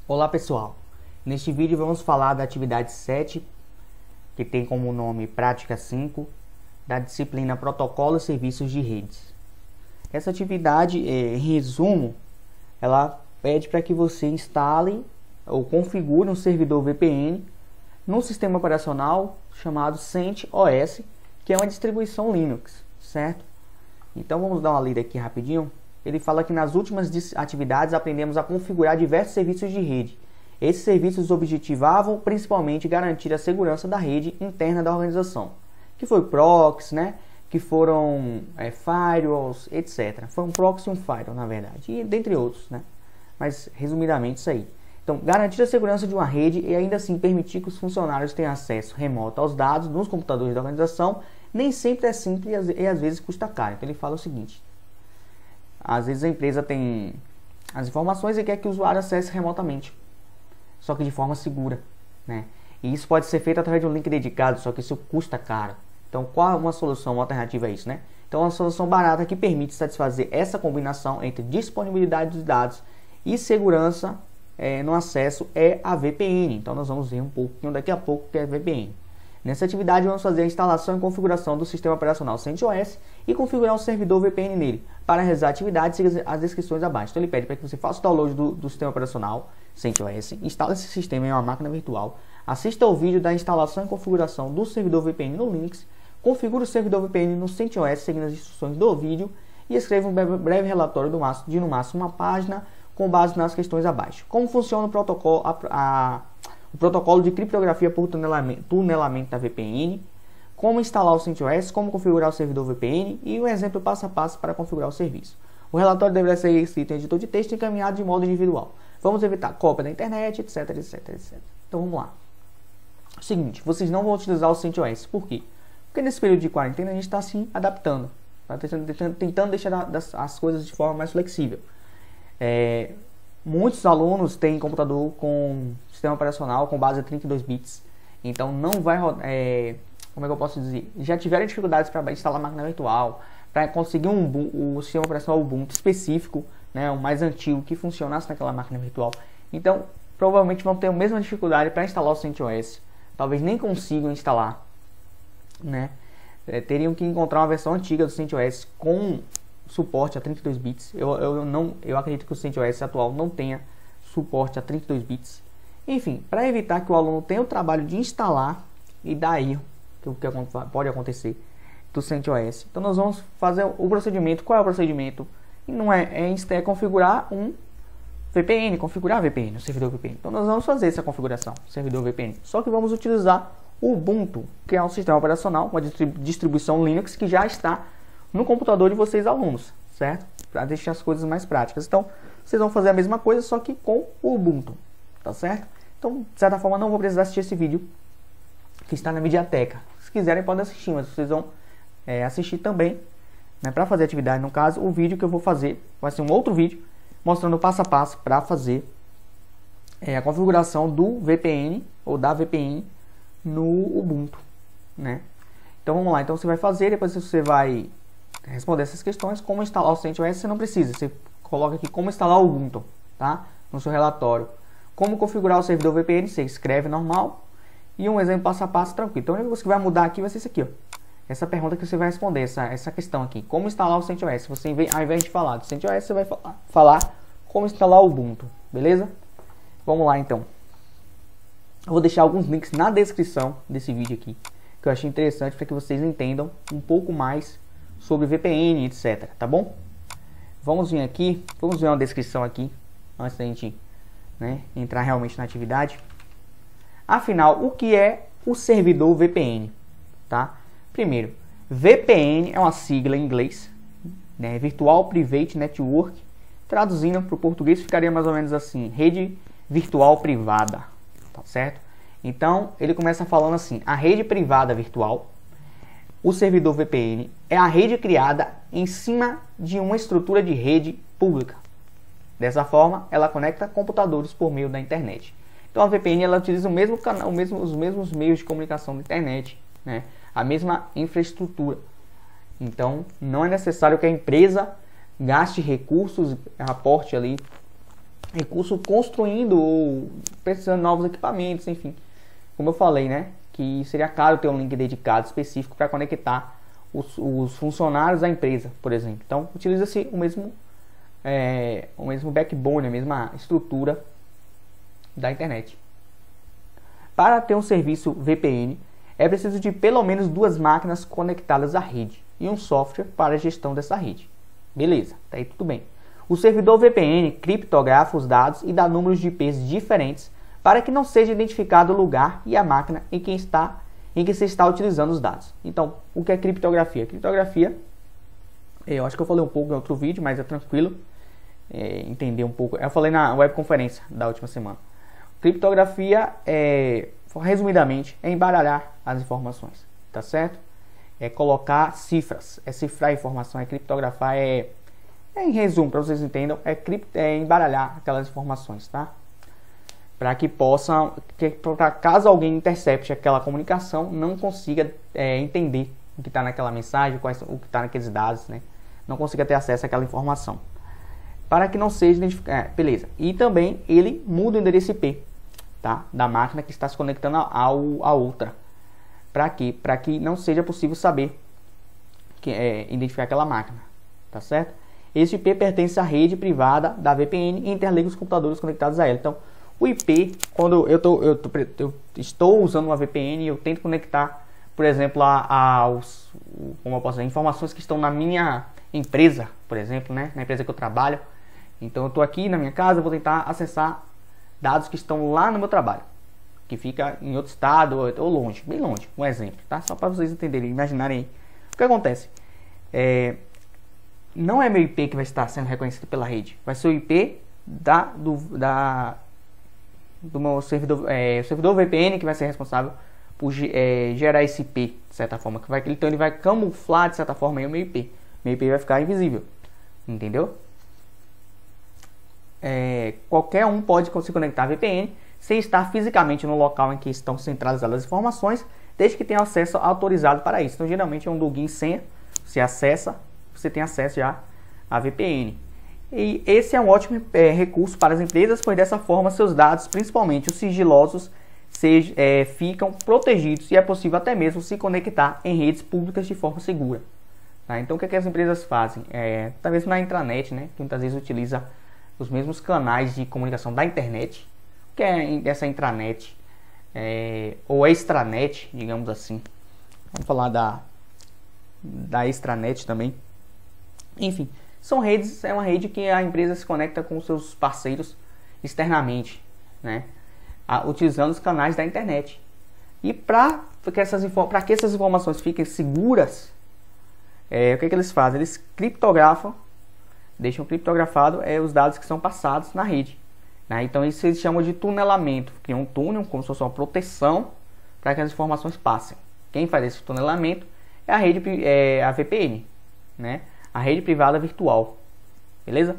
Olá pessoal, neste vídeo vamos falar da atividade 7, que tem como nome Prática 5, da disciplina Protocolo e Serviços de Redes. Essa atividade, em resumo, ela pede para que você instale ou configure um servidor VPN no sistema operacional chamado CentOS, que é uma distribuição Linux, certo? Então vamos dar uma lida aqui rapidinho. Ele fala que nas últimas atividades aprendemos a configurar diversos serviços de rede. Esses serviços objetivavam principalmente garantir a segurança da rede interna da organização, que foi proxy, né? Que foram firewalls, etc. Foi um proxy e um firewall, na verdade, e dentre outros, né? Mas resumidamente isso aí. Então, garantir a segurança de uma rede e ainda assim permitir que os funcionários tenham acesso remoto aos dados nos computadores da organização nem sempre é simples e às vezes custa caro. Então ele fala o seguinte: às vezes a empresa tem as informações e quer que o usuário acesse remotamente, só que de forma segura, né? E isso pode ser feito através de um link dedicado, só que isso custa caro. Então qual é uma solução, uma alternativa a isso, né? Então uma solução barata que permite satisfazer essa combinação entre disponibilidade dos dados e segurança no acesso é a VPN. Então nós vamos ver um pouquinho daqui a pouco o que é VPN. Nessa atividade vamos fazer a instalação e configuração do sistema operacional CentOS e configurar o servidor VPN nele. Para realizar a atividade, siga as descrições abaixo. Então ele pede para que você faça o download do sistema operacional CentOS, instale esse sistema em uma máquina virtual, assista ao vídeo da instalação e configuração do servidor VPN no Linux, configure o servidor VPN no CentOS seguindo as instruções do vídeo e escreva um breve relatório de no máximo uma página com base nas questões abaixo. Como funciona o protocolo, o protocolo de criptografia por tunelamento da VPN, como instalar o CentOS, como configurar o servidor VPN e um exemplo passo a passo para configurar o serviço. O relatório deverá ser escrito em editor de texto e encaminhado de modo individual. Vamos evitar cópia da internet, etc, etc, etc. Então vamos lá. O seguinte, vocês não vão utilizar o CentOS. Por quê? Porque nesse período de quarentena a gente está se adaptando, tá? Tentando deixar as coisas de forma mais flexível. Muitos alunos têm computador com sistema operacional com base a 32 bits, então não vai rodar, como é que eu posso dizer, já tiveram dificuldades para instalar máquina virtual, para conseguir o sistema operacional Ubuntu específico, né, o mais antigo que funcionasse naquela máquina virtual. Então provavelmente vão ter a mesma dificuldade para instalar o CentOS, talvez nem consigam instalar, né? Teriam que encontrar uma versão antiga do CentOS com suporte a 32 bits. Eu acredito que o CentOS atual não tenha suporte a 32 bits. Enfim, para evitar que o aluno tenha o trabalho de instalar e dar erro, que pode acontecer do CentOS. Então nós vamos fazer o procedimento. Qual é o procedimento? Não é configurar um VPN, configurar VPN, o servidor VPN. Então nós vamos fazer essa configuração, servidor VPN. Só que vamos utilizar o Ubuntu, que é um sistema operacional, uma distribuição Linux que já está no computador de vocês alunos, certo? Para deixar as coisas mais práticas. Então, vocês vão fazer a mesma coisa, só que com o Ubuntu, tá certo? Então, de certa forma, não vou precisar assistir esse vídeo que está na Mediateca. Se quiserem, podem assistir, mas vocês vão assistir também, né, para fazer atividade. No caso, o vídeo que eu vou fazer vai ser um outro vídeo mostrando passo a passo para fazer a configuração do VPN ou da VPN no Ubuntu, né? Então, vamos lá. Então, você vai fazer, depois você vai responder essas questões. Como instalar o CentOS, você não precisa. Você coloca aqui como instalar o Ubuntu, tá? No seu relatório. Como configurar o servidor VPN, você escreve normal. E um exemplo passo a passo tranquilo. Então a única coisa que vai mudar aqui vai ser isso aqui, ó. Essa pergunta que você vai responder, essa questão aqui. Como instalar o CentOS? Você, ao invés de falar do CentOS, você vai falar como instalar o Ubuntu, beleza? Vamos lá então. Eu vou deixar alguns links na descrição desse vídeo aqui, que eu achei interessante para que vocês entendam um pouco mais sobre VPN, etc, tá bom? Vamos vir aqui, vamos ver uma descrição aqui, antes da gente, né, entrar realmente na atividade. Afinal, o que é o servidor VPN, tá? Primeiro, VPN é uma sigla em inglês, né, Virtual Private Network, traduzindo para o português ficaria mais ou menos assim, rede virtual privada, tá certo? Então, ele começa falando assim, a rede privada virtual. O servidor VPN é a rede criada em cima de uma estrutura de rede pública. Dessa forma, ela conecta computadores por meio da internet. Então a VPN ela utiliza o mesmo canal, os mesmos meios de comunicação da internet, né? A mesma infraestrutura. Então não é necessário que a empresa gaste recursos, aporte ali recurso construindo ou precisando de novos equipamentos, enfim. Como eu falei, né? Que seria caro ter um link dedicado específico para conectar os funcionários da empresa, por exemplo. Então, utiliza-se o mesmo backbone, a mesma estrutura da internet. Para ter um serviço VPN, é preciso de pelo menos 2 máquinas conectadas à rede e um software para a gestão dessa rede. Beleza, tá aí tudo bem. O servidor VPN criptografa os dados e dá números de IPs diferentes para que não seja identificado o lugar e a máquina em que se está utilizando os dados. Então, o que é criptografia? Criptografia, eu acho que eu falei um pouco em outro vídeo, mas é tranquilo entender um pouco. Eu falei na webconferência da última semana. Criptografia, resumidamente, é embaralhar as informações, tá certo? É colocar cifras, é cifrar a informação, é criptografar, em resumo, para vocês entendam, é embaralhar aquelas informações, tá? Para que possam, para caso alguém intercepte aquela comunicação, não consiga entender o que está naquela mensagem, o que está naqueles dados, né? Não consiga ter acesso àquela informação. Para que não seja identificado, beleza. E também ele muda o endereço IP, tá? Da máquina que está se conectando a outra. Para quê? Para que não seja possível saber identificar aquela máquina, tá certo? Esse IP pertence à rede privada da VPN e interliga os computadores conectados a ela. Então, o IP, quando eu estou usando uma VPN e eu tento conectar, por exemplo, como eu posso dizer, informações que estão na minha empresa, por exemplo, né? Na empresa que eu trabalho. Então, eu estou aqui na minha casa, eu vou tentar acessar dados que estão lá no meu trabalho, que fica em outro estado ou longe, bem longe, um exemplo, tá? Só para vocês entenderem, imaginarem aí. O que acontece? Não é meu IP que vai estar sendo reconhecido pela rede, vai ser o IP do meu servidor, o servidor VPN que vai ser responsável por gerar esse IP, de certa forma. Então ele vai camuflar, de certa forma, aí, o meu IP. Meu IP vai ficar invisível, entendeu? Qualquer um pode se conectar à VPN sem estar fisicamente no local em que estão centralizadas as informações, desde que tenha acesso autorizado para isso. Então, geralmente é um login senha, você acessa, você tem acesso já à VPN. E esse é um ótimo recurso para as empresas, pois dessa forma seus dados, principalmente os sigilosos, ficam protegidos e é possível até mesmo se conectar em redes públicas de forma segura. Tá? Então, o que as empresas fazem? Talvez na intranet, né, que muitas vezes utiliza os mesmos canais de comunicação da internet, que é essa intranet, ou extranet, digamos assim. Vamos falar da extranet também. Enfim, são redes, é uma rede que a empresa se conecta com seus parceiros externamente, né? Utilizando os canais da internet. E para que essas informações fiquem seguras, o que eles fazem? Eles criptografam, deixam criptografado os dados que são passados na rede. Né? Então isso eles chamam de tunelamento. Cria um túnel, como se fosse uma proteção para que as informações passem. Quem faz esse tunelamento é a rede, a VPN, né? A rede privada virtual, beleza?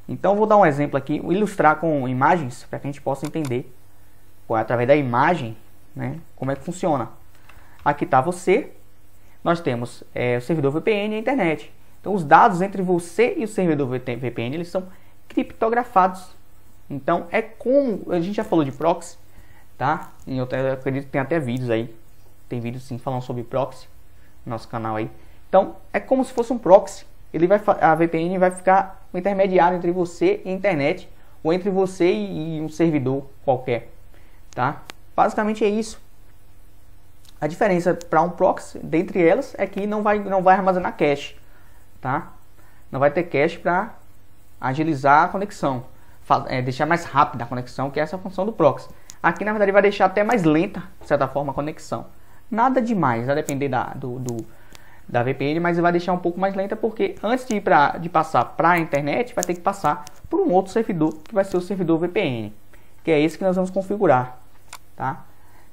Então vou dar um exemplo aqui, ilustrar com imagens para que a gente possa entender através da imagem, né, como é que funciona. Aqui está você, nós temos o servidor VPN e a internet. Então os dados entre você e o servidor VPN eles são criptografados. Então é como a gente já falou de proxy, tá? Eu acredito que tem até vídeos aí, tem vídeos sim falando sobre proxy no nosso canal aí. Então é como se fosse um proxy. A VPN vai ficar um intermediário entre você e a internet, ou entre você e um servidor qualquer, tá? Basicamente é isso. A diferença para um proxy, dentre elas, é que não vai armazenar cache, tá? Não vai ter cache para agilizar a conexão, deixar mais rápida a conexão, que é essa função do proxy. Aqui, na verdade, vai deixar até mais lenta, de certa forma, a conexão. Nada demais, vai depender da VPN, mas vai deixar um pouco mais lenta, porque antes de passar para a internet, vai ter que passar por um outro servidor, que vai ser o servidor VPN, que é esse que nós vamos configurar, tá?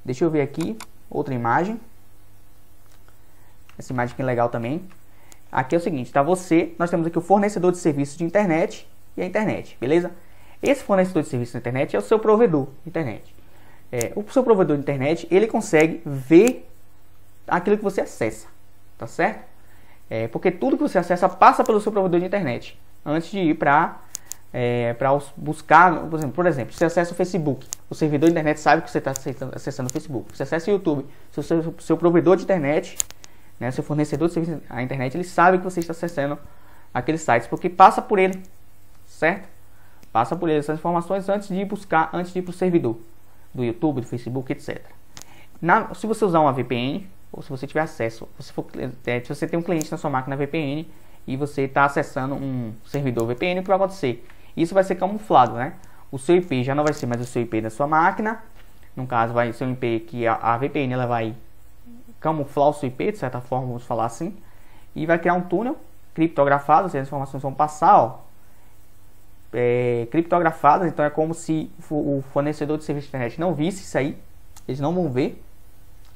Deixa eu ver aqui, outra imagem. Essa imagem aqui é legal também. Aqui é o seguinte, tá? Nós temos aqui o fornecedor de serviço de internet e a internet, beleza? Esse fornecedor de serviço de internet é o seu provedor de internet. O seu provedor de internet, ele consegue ver aquilo que você acessa, tá certo? Porque tudo que você acessa passa pelo seu provedor de internet, antes de ir para para buscar, por exemplo, você acessa o Facebook, o servidor de internet sabe que você está acessando o Facebook. Você acessa o YouTube, seu provedor de internet, né, seu fornecedor de serviço à internet, ele sabe que você está acessando aqueles sites, porque passa por ele, certo? Passa por ele essas informações antes de ir buscar, antes de ir para o servidor do YouTube, do Facebook, etc. Se você usar uma VPN, ou se você tiver acesso, se você tem um cliente na sua máquina VPN e você está acessando um servidor VPN, o que vai acontecer? Isso vai ser camuflado, né? O seu IP já não vai ser mais o seu IP da sua máquina. No caso, vai ser um IP que a VPN ela vai camuflar o seu IP, de certa forma, vamos falar assim. E vai criar um túnel criptografado, ou seja, as informações vão passar, criptografadas. Então é como se o fornecedor de serviço de internet não visse isso aí. Eles não vão ver,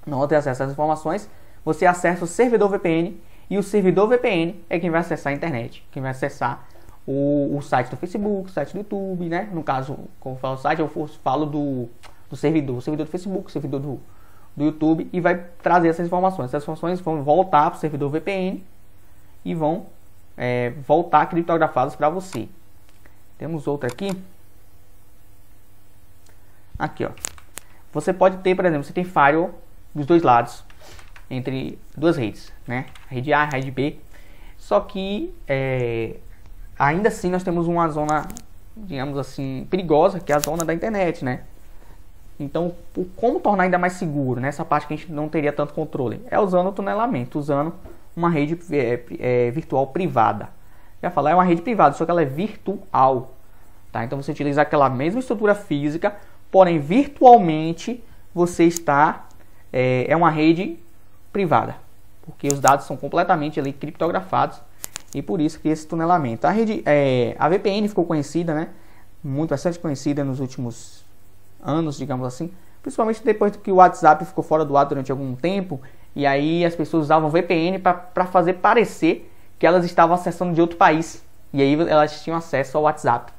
não vão ter acesso às informações. Você acessa o servidor VPN e o servidor VPN é quem vai acessar a internet, quem vai acessar o site do Facebook, o site do YouTube, né? No caso, como eu falo o site, eu falo do servidor, o servidor do Facebook, o servidor do YouTube, e vai trazer essas informações. Essas informações vão voltar para o servidor VPN e vão voltar criptografadas para você. Temos outra aqui. Aqui, ó. Você pode ter, por exemplo, você tem firewall dos dois lados, entre duas redes, né? A rede A, a rede B. Só que ainda assim nós temos uma zona, digamos assim, perigosa, que é a zona da internet, né? Então, como tornar ainda mais seguro, né? Essa parte que a gente não teria tanto controle, é usando o tunelamento, usando uma rede virtual privada. Já falei, é uma rede privada, só que ela é virtual, tá? Então você utiliza aquela mesma estrutura física, porém virtualmente você está é uma rede privada, porque os dados são completamente ali criptografados. E por isso que esse tunelamento. A VPN ficou conhecida, né? Bastante conhecida nos últimos anos, digamos assim. Principalmente depois que o WhatsApp ficou fora do ar durante algum tempo. E aí as pessoas usavam VPN para fazer parecer que elas estavam acessando de outro país. E aí elas tinham acesso ao WhatsApp,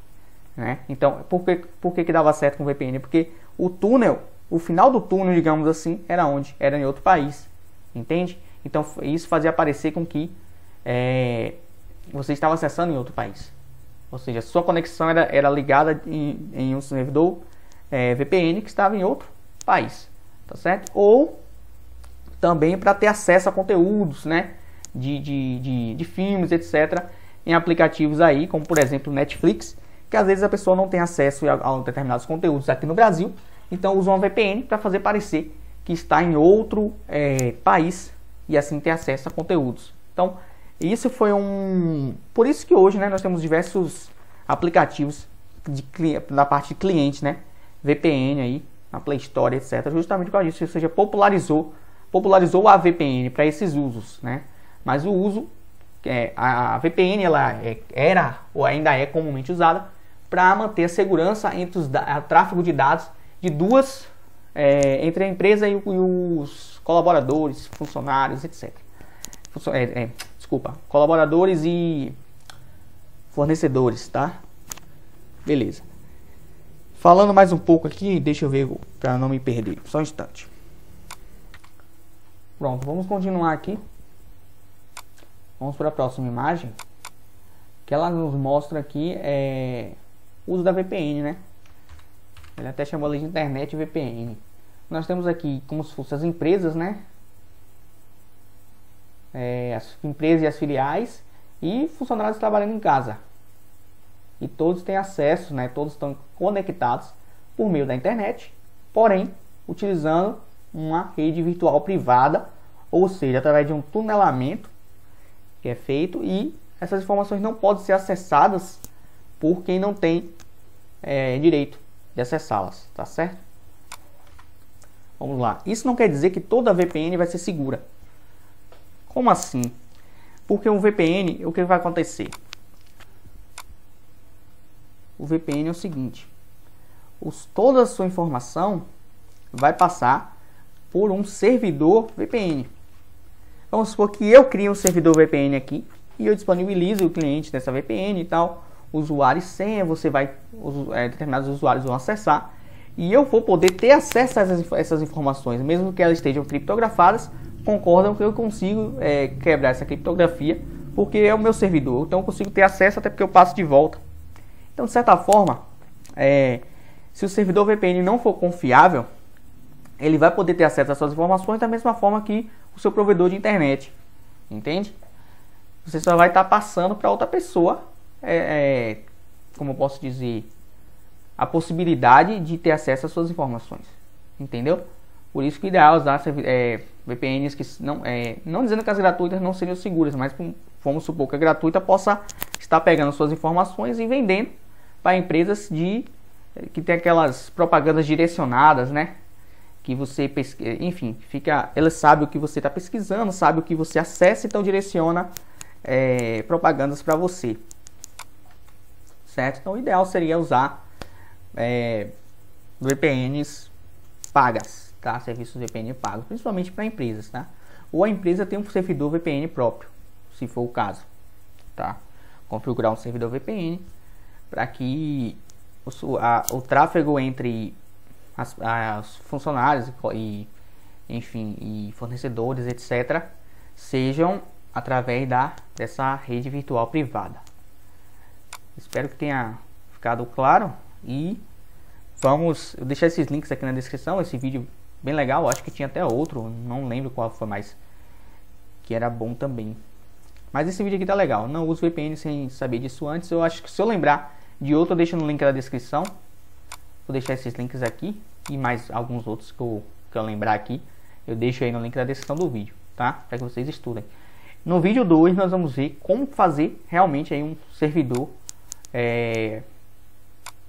né? Então, por que dava certo com VPN? Porque o túnel, o final do túnel, digamos assim, era onde? Era em outro país. Entende? Então isso fazia parecer com que você estava acessando em outro país, ou seja, sua conexão era ligada em um servidor VPN que estava em outro país, tá certo? Ou também para ter acesso a conteúdos, né, de filmes, etc, em aplicativos aí, como por exemplo Netflix, que às vezes a pessoa não tem acesso a determinados conteúdos aqui no Brasil, então usa uma VPN para fazer parecer que está em outro país e assim ter acesso a conteúdos. Então isso foi por isso que hoje, né, nós temos diversos aplicativos da parte de cliente, né, VPN aí, na Play Store, etc. Justamente por causa disso, ou seja, popularizou a VPN para esses usos, né? Mas o uso, a VPN ela era ou ainda é comumente usada para manter a segurança entre o tráfego de dados de entre a empresa e os colaboradores, funcionários, etc. Colaboradores e fornecedores, tá? Beleza. Falando mais um pouco aqui, deixa eu ver para não me perder, só um instante. Pronto, vamos continuar aqui. Vamos para a próxima imagem, que ela nos mostra aqui o uso da VPN, né? Ele até chamou ali de internet VPN. Nós temos aqui como se fossem as empresas, né? As empresas e as filiais e funcionários trabalhando em casa. E todos têm acesso, né? Todos estão conectados por meio da internet, porém utilizando uma rede virtual privada, ou seja, através de um tunelamento que é feito, e essas informações não podem ser acessadas por quem não tem direito de acessá-las, tá certo? Vamos lá. Isso não quer dizer que toda VPN vai ser segura. Como assim? Porque um VPN, o que vai acontecer? O VPN é o seguinte: toda a sua informação vai passar por um servidor VPN. Vamos supor que eu crio um servidor VPN aqui e eu disponibilizo o cliente dessa VPN e tal, usuário e senha, determinados usuários vão acessar e eu vou poder ter acesso a essas informações, mesmo que elas estejam criptografadas. Concordam que eu consigo quebrar essa criptografia porque é o meu servidor, então eu consigo ter acesso até porque eu passo de volta. Então, de certa forma, se o servidor VPN não for confiável, ele vai poder ter acesso às suas informações da mesma forma que o seu provedor de internet, entende? Você só vai estar passando para outra pessoa, como eu posso dizer, a possibilidade de ter acesso às suas informações, entendeu? Por isso que o ideal é usar VPNs que não dizendo que as gratuitas não seriam seguras, mas vamos supor que a gratuita possa estar pegando suas informações e vendendo para empresas que tem aquelas propagandas direcionadas, né? Que você enfim, ela sabe o que você está pesquisando, sabe o que você acessa, então direciona propagandas para você, certo? Então o ideal seria usar VPNs pagas, tá? Serviços VPN pagos, principalmente para empresas, tá? Ou a empresa tem um servidor VPN próprio, se for o caso, tá? Configurar um servidor VPN para que o tráfego entre os funcionários e fornecedores, etc., sejam através dessa rede virtual privada. Espero que tenha ficado claro e eu deixar esses links aqui na descrição. Esse vídeo bem legal, acho que tinha até outro, não lembro qual foi mais, que era bom também. Mas esse vídeo aqui tá legal. Não uso VPN sem saber disso antes. Eu acho que se eu lembrar de outro, eu deixo no link da descrição. Vou deixar esses links aqui e mais alguns outros que eu lembrar aqui. Eu deixo aí no link da descrição do vídeo, tá? Para que vocês estudem. No vídeo 2 nós vamos ver como fazer realmente aí um servidor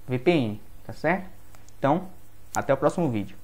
VPN, tá certo? Então, até o próximo vídeo.